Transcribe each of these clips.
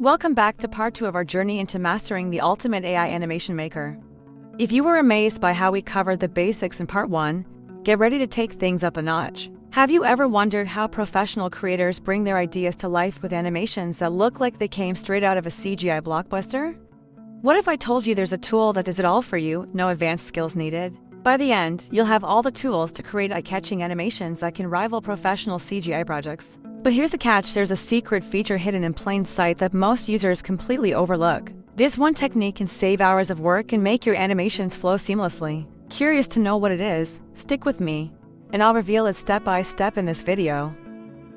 Welcome back to part 2 of our journey into mastering the ultimate AI animation maker. If you were amazed by how we covered the basics in part 1, get ready to take things up a notch. Have you ever wondered how professional creators bring their ideas to life with animations that look like they came straight out of a CGI blockbuster? What if I told you there's a tool that does it all for you, no advanced skills needed? By the end, you'll have all the tools to create eye-catching animations that can rival professional CGI projects. But here's the catch, there's a secret feature hidden in plain sight that most users completely overlook. This one technique can save hours of work and make your animations flow seamlessly. Curious to know what it is? Stick with me, and I'll reveal it step by step in this video.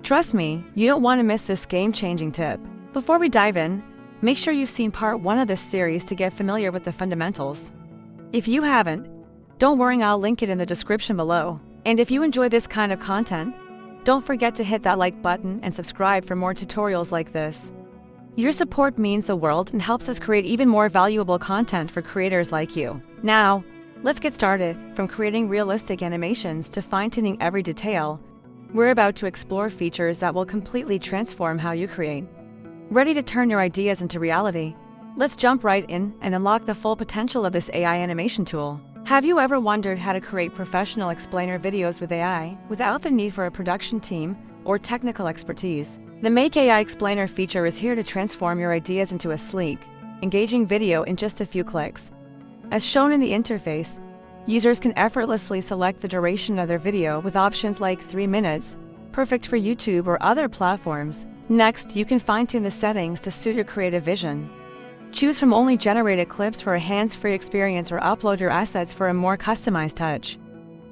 Trust me, you don't want to miss this game-changing tip. Before we dive in, make sure you've seen part 1 of this series to get familiar with the fundamentals. If you haven't, don't worry, I'll link it in the description below. And if you enjoy this kind of content, don't forget to hit that like button and subscribe for more tutorials like this. Your support means the world and helps us create even more valuable content for creators like you. Now, let's get started. From creating realistic animations to fine-tuning every detail, we're about to explore features that will completely transform how you create. Ready to turn your ideas into reality? Let's jump right in and unlock the full potential of this AI animation tool. Have you ever wondered how to create professional explainer videos with AI without the need for a production team or technical expertise? The Make AI Explainer feature is here to transform your ideas into a sleek, engaging video in just a few clicks. As shown in the interface, users can effortlessly select the duration of their video with options like 3 minutes, perfect for YouTube or other platforms. Next, you can fine-tune the settings to suit your creative vision. Choose from only generated clips for a hands-free experience or upload your assets for a more customized touch.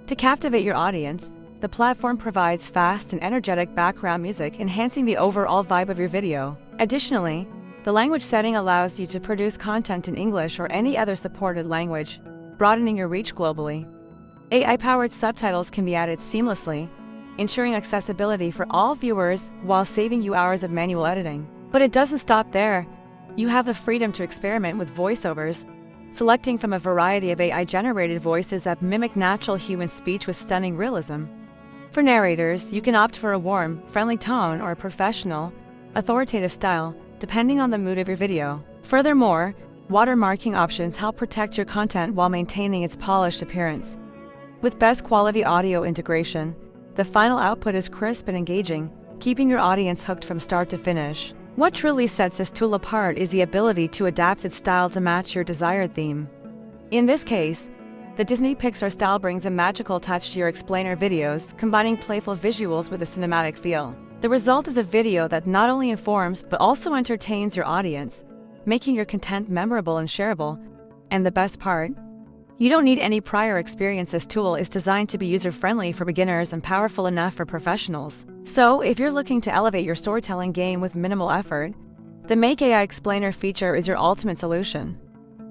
To captivate your audience, the platform provides fast and energetic background music, enhancing the overall vibe of your video. Additionally, the language setting allows you to produce content in English or any other supported language, broadening your reach globally. AI-powered subtitles can be added seamlessly, ensuring accessibility for all viewers while saving you hours of manual editing. But it doesn't stop there. You have the freedom to experiment with voiceovers, selecting from a variety of AI-generated voices that mimic natural human speech with stunning realism. For narrators, you can opt for a warm, friendly tone or a professional, authoritative style, depending on the mood of your video. Furthermore, watermarking options help protect your content while maintaining its polished appearance. With best quality audio integration, the final output is crisp and engaging, keeping your audience hooked from start to finish. What truly sets this tool apart is the ability to adapt its style to match your desired theme. In this case, the Disney Pixar style brings a magical touch to your explainer videos, combining playful visuals with a cinematic feel. The result is a video that not only informs but also entertains your audience, making your content memorable and shareable. And the best part? You don't need any prior experience. This tool is designed to be user-friendly for beginners and powerful enough for professionals. So, if you're looking to elevate your storytelling game with minimal effort, the Make AI Explainer feature is your ultimate solution.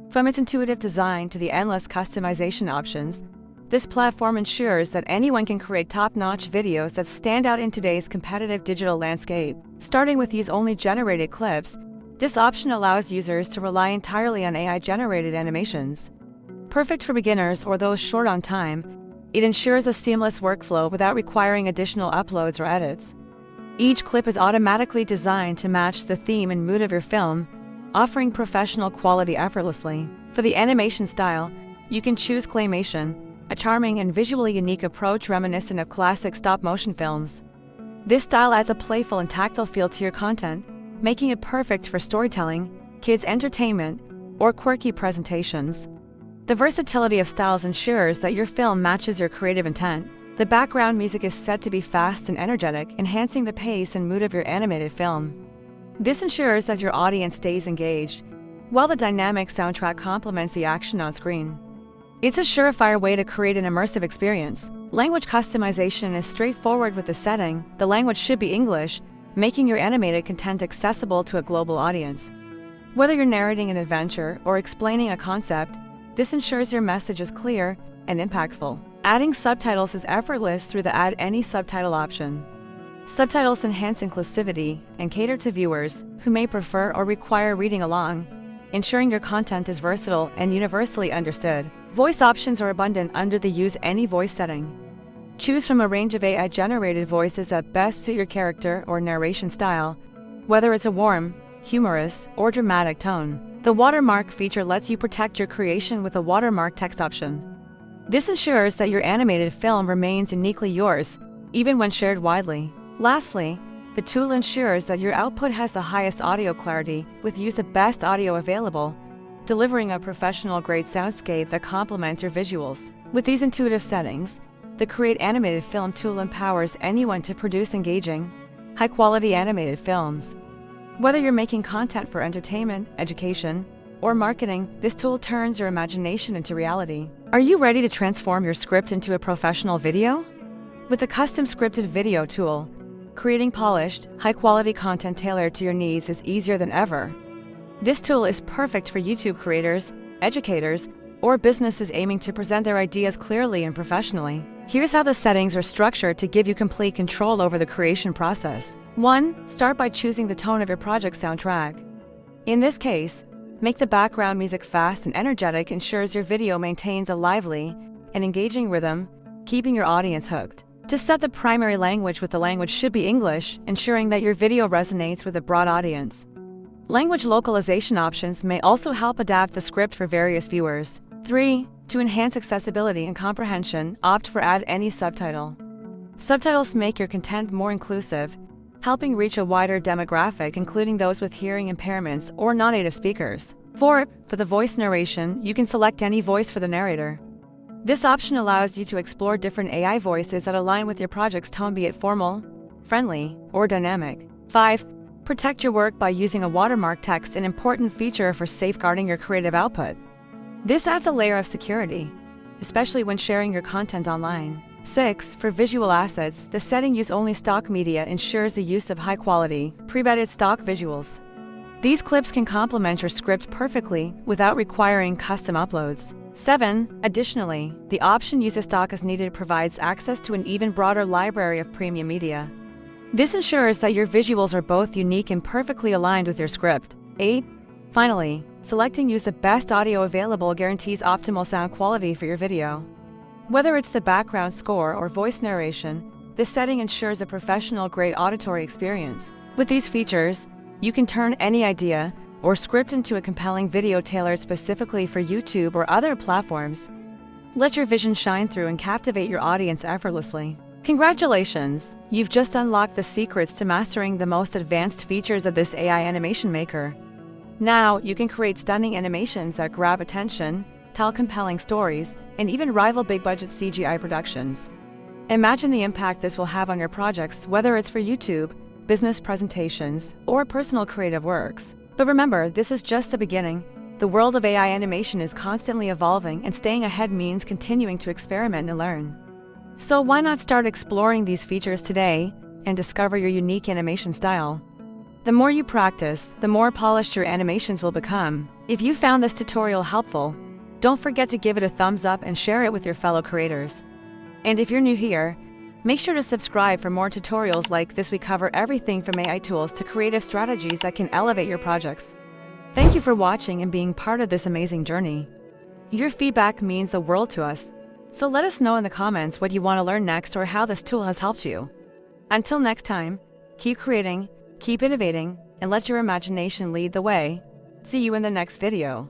From its intuitive design to the endless customization options, this platform ensures that anyone can create top-notch videos that stand out in today's competitive digital landscape. Starting with use-only generated clips, this option allows users to rely entirely on AI-generated animations. Perfect for beginners or those short on time, it ensures a seamless workflow without requiring additional uploads or edits. Each clip is automatically designed to match the theme and mood of your film, offering professional quality effortlessly. For the animation style, you can choose claymation, a charming and visually unique approach reminiscent of classic stop-motion films. This style adds a playful and tactile feel to your content, making it perfect for storytelling, kids' entertainment, or quirky presentations. The versatility of styles ensures that your film matches your creative intent. The background music is set to be fast and energetic, enhancing the pace and mood of your animated film. This ensures that your audience stays engaged, while the dynamic soundtrack complements the action on screen. It's a surefire way to create an immersive experience. Language customization is straightforward with the setting. The language should be English, making your animated content accessible to a global audience. Whether you're narrating an adventure or explaining a concept, this ensures your message is clear and impactful. Adding subtitles is effortless through the Add Any Subtitle option. Subtitles enhance inclusivity and cater to viewers who may prefer or require reading along, ensuring your content is versatile and universally understood. Voice options are abundant under the Use Any Voice setting. Choose from a range of AI-generated voices that best suit your character or narration style, whether it's a warm, humorous, or dramatic tone. The watermark feature lets you protect your creation with a watermark text option. This ensures that your animated film remains uniquely yours, even when shared widely. Lastly, the tool ensures that your output has the highest audio clarity with use the best audio available, delivering a professional-grade soundscape that complements your visuals. With these intuitive settings, the Create Animated Film tool empowers anyone to produce engaging, high-quality animated films. Whether you're making content for entertainment, education, or marketing, this tool turns your imagination into reality. Are you ready to transform your script into a professional video? With the custom scripted video tool, creating polished, high-quality content tailored to your needs is easier than ever. This tool is perfect for YouTube creators, educators, or businesses aiming to present their ideas clearly and professionally. Here's how the settings are structured to give you complete control over the creation process. 1. Start by choosing the tone of your project soundtrack. In this case, make the background music fast and energetic ensures your video maintains a lively and engaging rhythm, keeping your audience hooked. To set the primary language with the language should be English, ensuring that your video resonates with a broad audience. Language localization options may also help adapt the script for various viewers. 3. To enhance accessibility and comprehension, opt for Add Any Subtitle. Subtitles make your content more inclusive, helping reach a wider demographic including those with hearing impairments or non-native speakers. 4. For the voice narration, you can select any voice for the narrator. This option allows you to explore different AI voices that align with your project's tone, be it formal, friendly, or dynamic. 5. Protect your work by using a watermark text, an important feature for safeguarding your creative output. This adds a layer of security, especially when sharing your content online. 6. For visual assets, the setting Use Only Stock Media ensures the use of high-quality, pre-vetted stock visuals. These clips can complement your script perfectly without requiring custom uploads. 7. Additionally, the option Use a Stock as Needed provides access to an even broader library of premium media. This ensures that your visuals are both unique and perfectly aligned with your script. 8. Finally, selecting Use the Best Audio Available guarantees optimal sound quality for your video. Whether it's the background score or voice narration, this setting ensures a professional-grade auditory experience. With these features, you can turn any idea or script into a compelling video tailored specifically for YouTube or other platforms. Let your vision shine through and captivate your audience effortlessly. Congratulations! You've just unlocked the secrets to mastering the most advanced features of this AI animation maker. Now, you can create stunning animations that grab attention, tell compelling stories, and even rival big-budget CGI productions. Imagine the impact this will have on your projects, whether it's for YouTube, business presentations, or personal creative works. But remember, this is just the beginning. The world of AI animation is constantly evolving, and staying ahead means continuing to experiment and learn. So why not start exploring these features today and discover your unique animation style? The more you practice, the more polished your animations will become. If you found this tutorial helpful, don't forget to give it a thumbs up and share it with your fellow creators. And if you're new here, make sure to subscribe for more tutorials like this. We cover everything from AI tools to creative strategies that can elevate your projects. Thank you for watching and being part of this amazing journey. Your feedback means the world to us, so let us know in the comments what you want to learn next or how this tool has helped you. Until next time, keep creating, keep innovating, and let your imagination lead the way. See you in the next video.